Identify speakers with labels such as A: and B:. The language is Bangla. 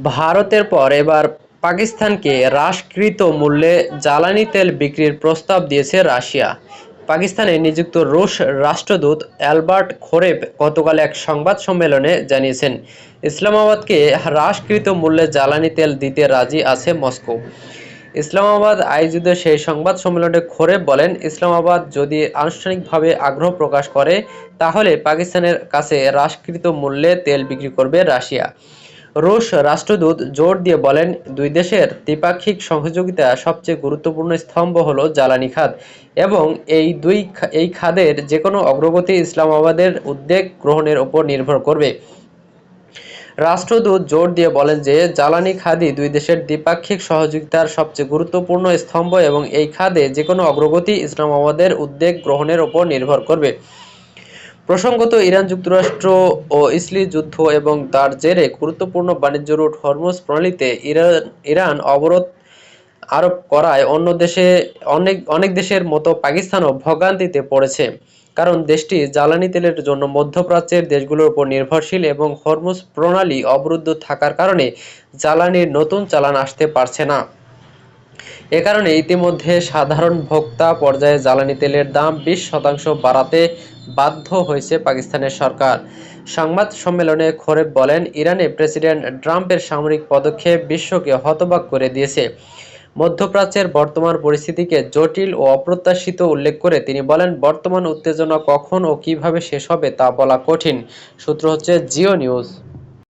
A: ভারতের পর এবার পাকিস্তানকে হ্রাসকৃত মূল্যে জ্বালানি তেল বিক্রির প্রস্তাব দিয়েছে রাশিয়া। পাকিস্তানে নিযুক্ত রুশ রাষ্ট্রদূত অ্যালবার্ট খোরেব গতকাল এক সংবাদ সম্মেলনে জানিয়েছেন, ইসলামাবাদকে হ্রাসকৃত মূল্যে জ্বালানি তেল দিতে রাজি আছে মস্কো। ইসলামাবাদ আয়োজিত সেই সংবাদ সম্মেলনে খোরেব বলেন, ইসলামাবাদ যদি আনুষ্ঠানিকভাবে আগ্রহ প্রকাশ করে তাহলে পাকিস্তানের কাছে হ্রাসকৃত মূল্যে তেল বিক্রি করবে রাশিয়া। রুশ রাষ্ট্রদূত জোর দিয়ে বলেন, দুই দেশের দ্বিপাক্ষিক সহযোগিতার সবচেয়ে গুরুত্বপূর্ণ স্তম্ভ হলো জ্বালানি খাত এবং এই খাতের যেকোনো অগ্রগতি ইসলামাবাদের উদ্যোগ গ্রহণের উপর নির্ভর করবে। রাষ্ট্রদূত জোর দিয়ে বলেন যে জ্বালানি খাতই দুই দেশের দ্বিপাক্ষিক সহযোগিতার সবচেয়ে গুরুত্বপূর্ণ স্তম্ভ এবং এই খাতে যেকোনো অগ্রগতি ইসলামাবাদের উদ্যোগ গ্রহণের উপর নির্ভর করবে। প্রসঙ্গত, ইরান যুক্তরাষ্ট্র ও ইসরায়েলি যুদ্ধ এবং তার জেরে গুরুত্বপূর্ণ বাণিজ্য রুট হরমুজ প্রণালীতে ইরান অবরোধ আরোপ করায় অনেক দেশের মতো পাকিস্তানও ভোগান্তিতে পড়েছে, কারণ দেশটি জ্বালানি তেলের জন্য মধ্যপ্রাচ্যের দেশগুলোর উপর নির্ভরশীল এবং হরমুজ প্রণালী অবরুদ্ধ থাকার কারণে জ্বালানির নতুন চালান আসতে পারছে না। এ কারণে ইতিমধ্যে সাধারণ ভোক্তা পর্যায়ে জ্বালানি তেলের দাম 20% বাড়াতে বাধ্য হয়েছে পাকিস্তানের সরকার। সংবাদ সম্মেলনে খোরেব বলেন, ইরানে প্রেসিডেন্ট ট্রাম্পের সামরিক পদক্ষেপ বিশ্বকে হতবাক করে দিয়েছে। মধ্যপ্রাচ্যের বর্তমান পরিস্থিতিকে জটিল ও অপ্রত্যাশিত উল্লেখ করে তিনি বলেন, বর্তমান উত্তেজনা কখন ও কিভাবে শেষ হবে তা বলা কঠিন। সূত্র হচ্ছে জিও নিউজ।